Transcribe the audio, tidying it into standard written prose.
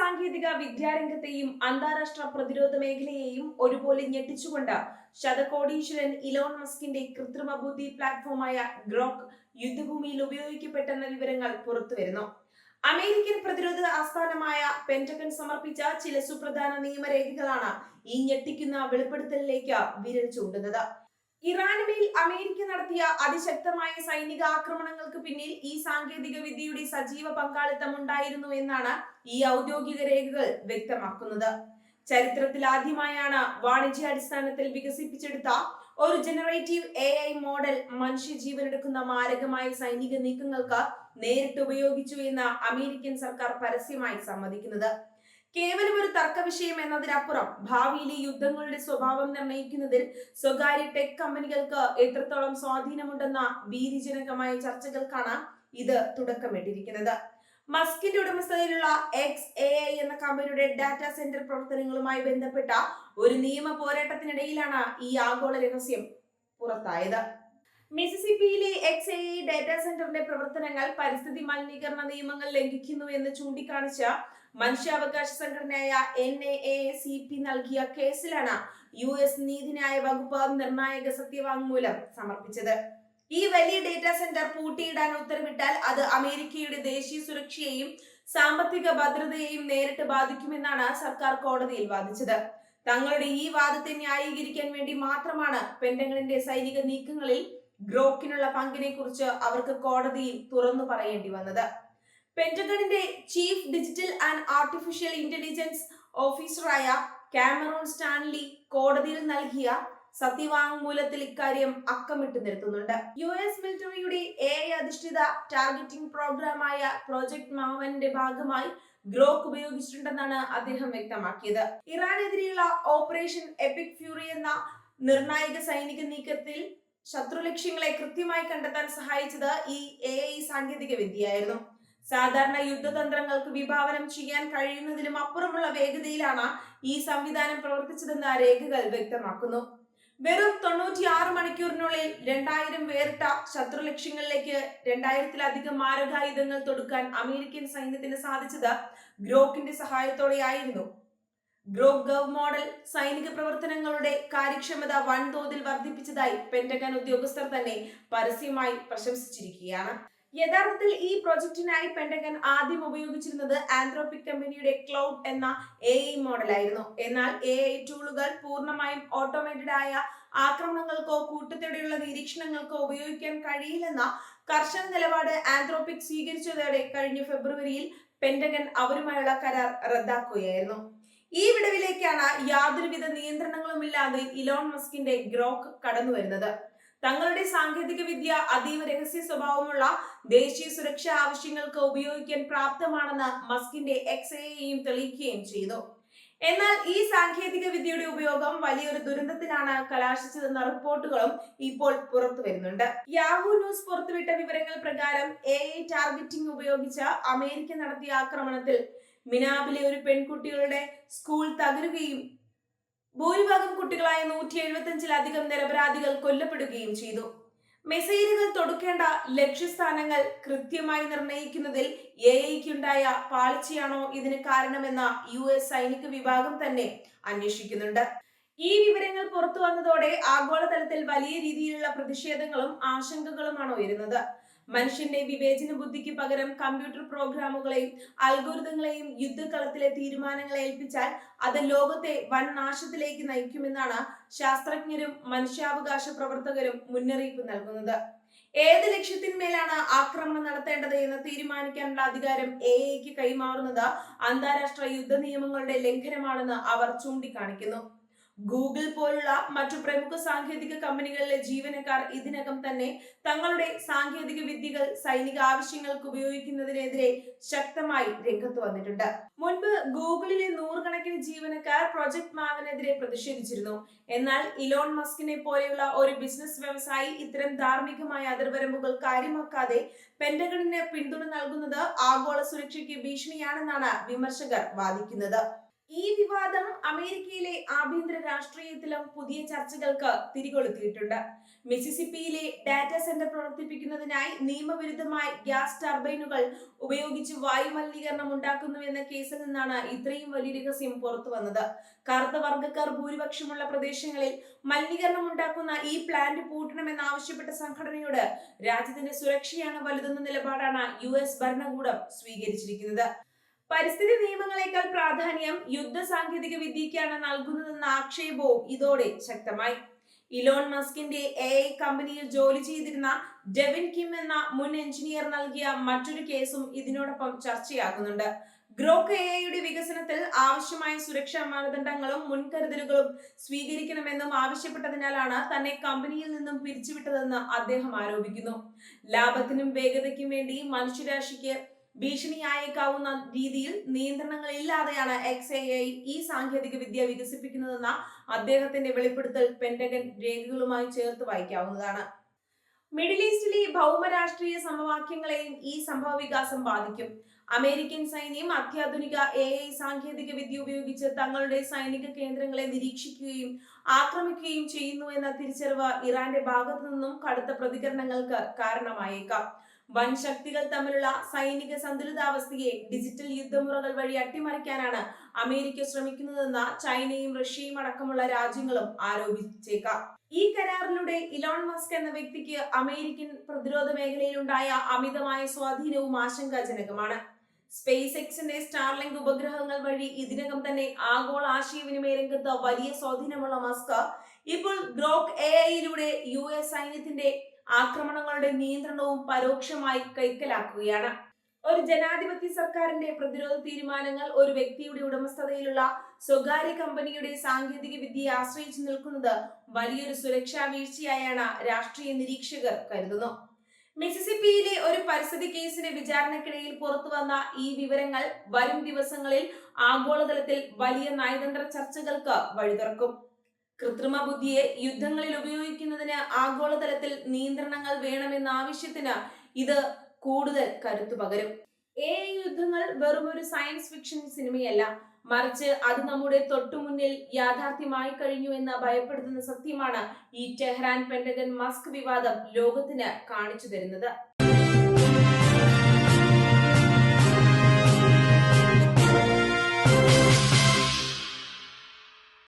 സാങ്കേതിക വിദ്യാരംഗത്തെയും അന്താരാഷ്ട്ര പ്രതിരോധ മേഖലയെയും ഒരുപോലെ ഞെട്ടിച്ചുകൊണ്ട് ശതകോടീശ്വരൻ ഇലോൺ മസ്കിന്റെ കൃത്രിമ ബുദ്ധി പ്ലാറ്റ്ഫോമായ ഗ്രോക്ക് യുദ്ധഭൂമിയിൽ ഉപയോഗിക്കപ്പെട്ടെന്ന വിവരങ്ങൾ പുറത്തുവരുന്നു. അമേരിക്കൻ പ്രതിരോധ ആസ്ഥാനമായ പെന്റഗൺ സമർപ്പിച്ച ചില സുപ്രധാന നിയമരേഖകളാണ് ഈ ഞെട്ടിക്കുന്ന വെളിപ്പെടുത്തലിലേക്ക് വിരൽ ചൂണ്ടുന്നത്. ഇറാനുമേൽ അമേരിക്ക നടത്തിയ അതിശക്തമായ സൈനിക ആക്രമണങ്ങൾക്ക് പിന്നിൽ ഈ സാങ്കേതിക വിദ്യയുടെ സജീവ പങ്കാളിത്തം ഉണ്ടായിരുന്നു എന്നാണ് ഈ ഔദ്യോഗിക രേഖകൾ വ്യക്തമാക്കുന്നത്. ചരിത്രത്തിൽ ആദ്യമായാണ് വാണിജ്യാടിസ്ഥാനത്തിൽ വികസിപ്പിച്ചെടുത്ത ഒരു ജനറേറ്റീവ് AI മോഡൽ മനുഷ്യജീവനെടുക്കുന്ന മാരകമായ സൈനിക നീക്കങ്ങൾക്ക് നേരിട്ട് ഉപയോഗിച്ചു എന്ന് അമേരിക്കൻ സർക്കാർ പരസ്യമായി സമ്മതിക്കുന്നത്. കേവലം ഒരു തർക്ക വിഷയം എന്നതിനപ്പുറം ഭാവിയിലെ യുദ്ധങ്ങളുടെ സ്വഭാവം നിർണ്ണയിക്കുന്നതിൽ സ്വകാര്യ ടെക് കമ്പനികൾക്ക് എത്രത്തോളം സ്വാധീനമുണ്ടെന്ന ഭീതിജനകമായ ചർച്ചകൾക്കാണ് ഇത് തുടക്കമിട്ടിരിക്കുന്നത്. മസ്കിന്റെ ഉടമസ്ഥതയിലുള്ള XAI എന്ന കമ്പനിയുടെ ഡാറ്റാ സെന്റർ പ്രവർത്തനങ്ങളുമായി ബന്ധപ്പെട്ട ഒരു നിയമ പോരാട്ടത്തിനിടയിലാണ് ഈ ആഗോള രഹസ്യം പുറത്തായത്. മിസിസിപ്പിയിലെ XAI ഡാറ്റാ സെന്ററിന്റെ പ്രവർത്തനങ്ങൾ പരിസ്ഥിതി മലിനീകരണ നിയമങ്ങൾ ലംഘിക്കുന്നു എന്ന് ചൂണ്ടിക്കാണിച്ച മനുഷ്യാവകാശ സംഘടനയായ NAACP നൽകിയ കേസിലാണ് US നീതിന്യായ വകുപ്പ് നിർണായക സത്യവാങ്മൂലം സമർപ്പിച്ചത്. ഈ വലിയ ഡേറ്റാ സെന്റർ പൂട്ടിയിടാൻ ഉത്തരവിട്ടാൽ അത് അമേരിക്കയുടെ ദേശീയ സുരക്ഷയെയും സാമ്പത്തിക ഭദ്രതയെയും നേരിട്ട് ബാധിക്കുമെന്നാണ് സർക്കാർ കോടതിയിൽ വാദിച്ചത്. തങ്ങളുടെ ഈ വാദത്തെ ന്യായീകരിക്കാൻ വേണ്ടി മാത്രമാണ് പെന്റഗണിന്റെ സൈനിക നീക്കങ്ങളിൽ ഗ്രോക്കിനുള്ള പങ്കിനെ കുറിച്ച് അവർക്ക് കോടതിയിൽ തുറന്നു പറയേണ്ടി വന്നത്. പെന്റഗണിന്റെ chief digital and artificial intelligence ഓഫീസറായ കാമറോൺ സ്റ്റാൻലി കോടതിയിൽ നൽകിയ സത്യവാങ്മൂലത്തിൽ ഇക്കാര്യം അക്കമിട്ട് നിരത്തുന്നുണ്ട്. US മിലിറ്ററിയുടെ AI അധിഷ്ഠിത ടാർഗറ്റിംഗ് പ്രോഗ്രാമായ പ്രോജക്ട് മാവന്റെ ഭാഗമായി ഗ്രോക്ക് ഉപയോഗിച്ചിട്ടുണ്ടെന്നാണ് അദ്ദേഹം വ്യക്തമാക്കിയത്. ഇറാനെതിരെയുള്ള ഓപ്പറേഷൻ എപ്പിക് ഫ്യൂറി എന്ന നിർണായക സൈനിക നീക്കത്തിൽ ശത്രു ലക്ഷ്യങ്ങളെ കൃത്യമായി കണ്ടെത്താൻ സഹായിച്ചത് ഈ AI സാങ്കേതിക വിദ്യയായിരുന്നു. സാധാരണ യുദ്ധതന്ത്രങ്ങൾക്ക് വിഭാവനം ചെയ്യാൻ കഴിയുന്നതിലും അപ്പുറമുള്ള വേഗതയിലാണ് ഈ സംവിധാനം പ്രവർത്തിച്ചതെന്ന് രേഖകൾ വ്യക്തമാക്കുന്നു. വെറും 96 മണിക്കൂറിനുള്ളിൽ 2000 വേറിട്ട ശത്രു ലക്ഷ്യങ്ങളിലേക്ക് 2000-ലധികം മാരകായുധങ്ങൾ തൊടുക്കാൻ അമേരിക്കൻ സൈന്യത്തിന് സാധിച്ചത് ഗ്രോക്കിന്റെ സഹായത്തോടെയായിരുന്നു. ഗ്രോക്ക് ഗവ് മോഡൽ സൈനിക പ്രവർത്തനങ്ങളുടെ കാര്യക്ഷമത വൻതോതിൽ വർദ്ധിപ്പിച്ചതായി പെന്റഗൺ ഉദ്യോഗസ്ഥർ തന്നെ പരസ്യമായി പ്രശംസിച്ചിരിക്കുകയാണ്. യഥാർത്ഥത്തിൽ ഈ പ്രോജക്റ്റിനായി പെന്റഗൺ ആദ്യം ഉപയോഗിച്ചിരുന്നത് ആന്ത്രോപിക് കമ്പനിയുടെ ക്ലൗഡ് എന്ന AI മോഡലായിരുന്നു. എന്നാൽ AI ടൂളുകൾ പൂർണ്ണമായും ഓട്ടോമേറ്റഡ് ആയ ആക്രമണങ്ങൾക്കോ കൂട്ടത്തോടെയുള്ള നിരീക്ഷണങ്ങൾക്കോ ഉപയോഗിക്കാൻ കഴിയില്ലെന്ന കർശന നിലപാട് ആന്ത്രോപിക് സ്വീകരിച്ചതോടെ കഴിഞ്ഞ ഫെബ്രുവരിയിൽ പെന്റഗൺ അവരുമായുള്ള കരാർ റദ്ദാക്കുകയായിരുന്നു. ഈ വിടവിലേക്കാണ് യാതൊരുവിധ നിയന്ത്രണങ്ങളുമില്ലാതെ ഇലോൺ മസ്കിന്റെ ഗ്രോക്ക് കടന്നു വരുന്നത്. തങ്ങളുടെ സാങ്കേതിക വിദ്യ അതീവ രഹസ്യ സ്വഭാവമുള്ള ദേശീയ സുരക്ഷാ ആവശ്യങ്ങൾക്ക് ഉപയോഗിക്കാൻ പ്രാപ്തമാണെന്ന് മസ്കിന്റെ XAIയും തെളിയിക്കുകയും ചെയ്തു. എന്നാൽ ഈ സാങ്കേതിക വിദ്യയുടെ ഉപയോഗം വലിയൊരു ദുരന്തത്തിലാണ് കലാശിച്ചതെന്ന റിപ്പോർട്ടുകളും ഇപ്പോൾ പുറത്തു വരുന്നുണ്ട്. യാഹൂ ന്യൂസ് പുറത്തുവിട്ട വിവരങ്ങൾ പ്രകാരം AI ടാർഗറ്റിംഗ് ഉപയോഗിച്ച് അമേരിക്ക നടത്തിയ ആക്രമണത്തിൽ മിനാബിലെ ഒരു പെൺകുട്ടികളുടെ സ്കൂൾ തകരുകയും ഭൂരിഭാഗം കുട്ടികളായ 175-ലധികം നിരപരാധികൾ കൊല്ലപ്പെടുകയും ചെയ്തു. മിസൈലുകൾ തൊടുക്കേണ്ട ലക്ഷ്യസ്ഥാനങ്ങൾ കൃത്യമായി നിർണയിക്കുന്നതിൽ AIക്കുണ്ടായ പാളിച്ചയാണോ ഇതിന് കാരണമെന്ന US സൈനിക വിഭാഗം തന്നെ അന്വേഷിക്കുന്നുണ്ട്. ഈ വിവരങ്ങൾ പുറത്തു വന്നതോടെ ആഗോളതലത്തിൽ വലിയ രീതിയിലുള്ള പ്രതിഷേധങ്ങളും ആശങ്കകളുമാണ് ഉയരുന്നത്. മനുഷ്യന്റെ വിവേചന ബുദ്ധിക്ക് പകരം കമ്പ്യൂട്ടർ പ്രോഗ്രാമുകളെയും അൽഗോരിതങ്ങളെയും യുദ്ധകളത്തിലെ തീരുമാനങ്ങളെ ഏൽപ്പിച്ചാൽ അത് ലോകത്തെ വൻ നാശത്തിലേക്ക് നയിക്കുമെന്നാണ് ശാസ്ത്രജ്ഞരും മനുഷ്യാവകാശ പ്രവർത്തകരും മുന്നറിയിപ്പ് നൽകുന്നത്. ഏത് ലക്ഷ്യത്തിന്മേലാണ് ആക്രമണം നടത്തേണ്ടത് എന്ന് തീരുമാനിക്കാനുള്ള അധികാരം AIക്ക് കൈമാറുന്നത് അന്താരാഷ്ട്ര യുദ്ധ നിയമങ്ങളുടെ ലംഘനമാണെന്ന് അവർ ചൂണ്ടിക്കാണിക്കുന്നു. ഗൂഗിൾ പോലുള്ള മറ്റു പ്രമുഖ സാങ്കേതിക കമ്പനികളിലെ ജീവനക്കാർ ഇതിനകം തന്നെ തങ്ങളുടെ സാങ്കേതിക വിദ്യകൾ സൈനിക ആവശ്യങ്ങൾക്ക് ഉപയോഗിക്കുന്നതിനെതിരെ ശക്തമായി രംഗത്ത് വന്നിട്ടുണ്ട്. മുൻപ് ഗൂഗിളിലെ 100 കണക്കിന് ജീവനക്കാർ പ്രോജക്ട് മാവനെതിരെ പ്രതിഷേധിച്ചിരുന്നു. എന്നാൽ ഇലോൺ മസ്കിനെ പോലെയുള്ള ഒരു ബിസിനസ് വ്യവസായി ഇത്തരം ധാർമ്മികമായ അതിർവരമ്പുകൾ കാര്യമാക്കാതെ പെന്റഗണിന് പിന്തുണ നൽകുന്നത് ആഗോള സുരക്ഷയ്ക്ക് ഭീഷണിയാണെന്നാണ് വിമർശകർ വാദിക്കുന്നത്. ഈ വിവാദം അമേരിക്കയിലെ ആഭ്യന്തര രാഷ്ട്രീയത്തിലും പുതിയ ചർച്ചകൾക്ക് തിരികൊളുത്തിയിട്ടുണ്ട്. മിസിസിപ്പിയിലെ ഡാറ്റാ സെന്റർ പ്രവർത്തിപ്പിക്കുന്നതിനായി നിയമവിരുദ്ധമായി ഗ്യാസ് ടർബൈനുകൾ ഉപയോഗിച്ച് വായു മലിനീകരണം ഉണ്ടാക്കുന്നുവെന്ന കേസിൽ നിന്നാണ് ഇത്രയും വലിയ രഹസ്യം പുറത്തു വന്നത്. കറുത്ത വർഗ്ഗക്കാർ ഭൂരിപക്ഷമുള്ള പ്രദേശങ്ങളിൽ മലിനീകരണം ഉണ്ടാക്കുന്ന ഈ പ്ലാന്റ് പൂട്ടണമെന്നാവശ്യപ്പെട്ട സംഘടനയോട് രാജ്യത്തിന്റെ സുരക്ഷയാണ് വലുതെന്ന നിലപാടാണ് US ഭരണകൂടം സ്വീകരിച്ചിരിക്കുന്നത്. പരിസ്ഥിതി നിയമങ്ങളെക്കാൾ പ്രാധാന്യം യുദ്ധ സാങ്കേതിക വിദ്യയ്ക്കാണ് നൽകുന്നതെന്ന ആക്ഷേപവും ഇതോടെ ശക്തമായി. ഇലോൺ മസ്കിന്റെ AI കമ്പനിയിൽ ജോലി ചെയ്തിരുന്ന ഡെവിൻ കിം എന്ന മുൻ എഞ്ചിനീയർ നൽകിയ മറ്റൊരു കേസും ഇതിനോടൊപ്പം ചർച്ചയാകുന്നുണ്ട്. ഗ്രോക്ക് AIയുടെ വികസനത്തിൽ ആവശ്യമായ സുരക്ഷാ മാനദണ്ഡങ്ങളും മുൻകരുതലുകളും സ്വീകരിക്കണമെന്നും ആവശ്യപ്പെട്ടതിനാലാണ് തന്നെ കമ്പനിയിൽ നിന്നും പിരിച്ചുവിട്ടതെന്ന് അദ്ദേഹം ആരോപിക്കുന്നു. ലാഭത്തിനും വേഗതയ്ക്കും വേണ്ടി മനുഷ്യരാശിക്ക് ഭീഷണിയായേക്കാവുന്ന രീതിയിൽ നിയന്ത്രണങ്ങൾ ഇല്ലാതെയാണ് XAI ഈ സാങ്കേതിക വിദ്യ വികസിപ്പിക്കുന്നതെന്ന അദ്ദേഹത്തിന്റെ വെളിപ്പെടുത്തൽ പെന്റഗൺ രേഖകളുമായി ചേർത്ത് വായിക്കാവുന്നതാണ്. മിഡിൽ ഈസ്റ്റിലെ ഭൗമരാഷ്ട്രീയ സമവാക്യങ്ങളെയും ഈ സംഭവ വികാസം ബാധിക്കും. അമേരിക്കൻ സൈന്യം അത്യാധുനിക AI സാങ്കേതിക വിദ്യ ഉപയോഗിച്ച് തങ്ങളുടെ സൈനിക കേന്ദ്രങ്ങളെ നിരീക്ഷിക്കുകയും ആക്രമിക്കുകയും ചെയ്യുന്നുവെന്ന തിരിച്ചറിവ് ഇറാന്റെ ഭാഗത്തു നിന്നും കടുത്ത പ്രതികരണങ്ങൾക്ക് കാരണമായേക്കാം. വൻ ശക്തികൾ തമ്മിലുള്ള സൈനിക സന്തുലിതാവസ്ഥയെ ഡിജിറ്റൽ യുദ്ധമുറകൾ വഴി അട്ടിമറിക്കാനാണ് അമേരിക്ക ശ്രമിക്കുന്നതെന്ന് ചൈനയും റഷ്യയും അടക്കമുള്ള രാജ്യങ്ങളും ആരോപിച്ചേക്കാം. ഈ കരാറിലൂടെ ഇലോൺ മസ്ക് എന്ന വ്യക്തിക്ക് അമേരിക്കൻ പ്രതിരോധ മേഖലയിലുണ്ടായ അമിതമായ സ്വാധീനവും ആശങ്കാജനകമാണ്. സ്പേസ് എക്സിന്റെ സ്റ്റാർലിങ്ക് ഉപഗ്രഹങ്ങൾ വഴി ഇതിനകം തന്നെ ആഗോള ആശയവിനിമയ രംഗത്ത് വലിയ സ്വാധീനമുള്ള മസ്ക് ഇപ്പോൾ ഗ്രോക്ക് AIയിലൂടെ US സൈന്യത്തിന്റെ ആക്രമണങ്ങളുടെ നിയന്ത്രണവും പരോക്ഷമായി കൈക്കലാക്കുകയാണ്. ഒരു ജനാധിപത്യ സർക്കാരിന്റെ പ്രതിരോധ തീരുമാനങ്ങൾ ഒരു വ്യക്തിയുടെ ഉടമസ്ഥതയിലുള്ള സ്വകാര്യ കമ്പനിയുടെ സാങ്കേതിക വിദ്യയെ ആശ്രയിച്ചു നിൽക്കുന്നത് വലിയൊരു സുരക്ഷാ വീഴ്ചയായാണ് രാഷ്ട്രീയ നിരീക്ഷകർ കരുതുന്നു. മിസിസിപ്പിയിലെ ഒരു പരിസ്ഥിതി കേസിന്റെ വിചാരണക്കിടയിൽ പുറത്തുവന്ന ഈ വിവരങ്ങൾ വരും ദിവസങ്ങളിൽ ആഗോളതലത്തിൽ വലിയ നയതന്ത്ര ചർച്ചകൾക്ക് വഴിതുറക്കും. കൃത്രിമ ബുദ്ധിയെ യുദ്ധങ്ങളിൽ ഉപയോഗിക്കുന്നതിന് ആഗോളതലത്തിൽ നിയന്ത്രണങ്ങൾ വേണമെന്ന ആവശ്യത്തിന് ഇത് കൂടുതൽ കരുത്തു പകരും. AI യുദ്ധങ്ങൾ വെറുമൊരു സയൻസ് ഫിക്ഷൻ സിനിമയല്ല, മറിച്ച് അത് നമ്മുടെ തൊട്ടുമുന്നിൽ യാഥാർത്ഥ്യമായി കഴിഞ്ഞു എന്ന ഭയപ്പെടുത്തുന്ന സത്യമാണ് ഈ ടെഹ്റാൻ പെന്റഗൺ മസ്ക് വിവാദം ലോകത്തിന് കാണിച്ചു തരുന്നത്.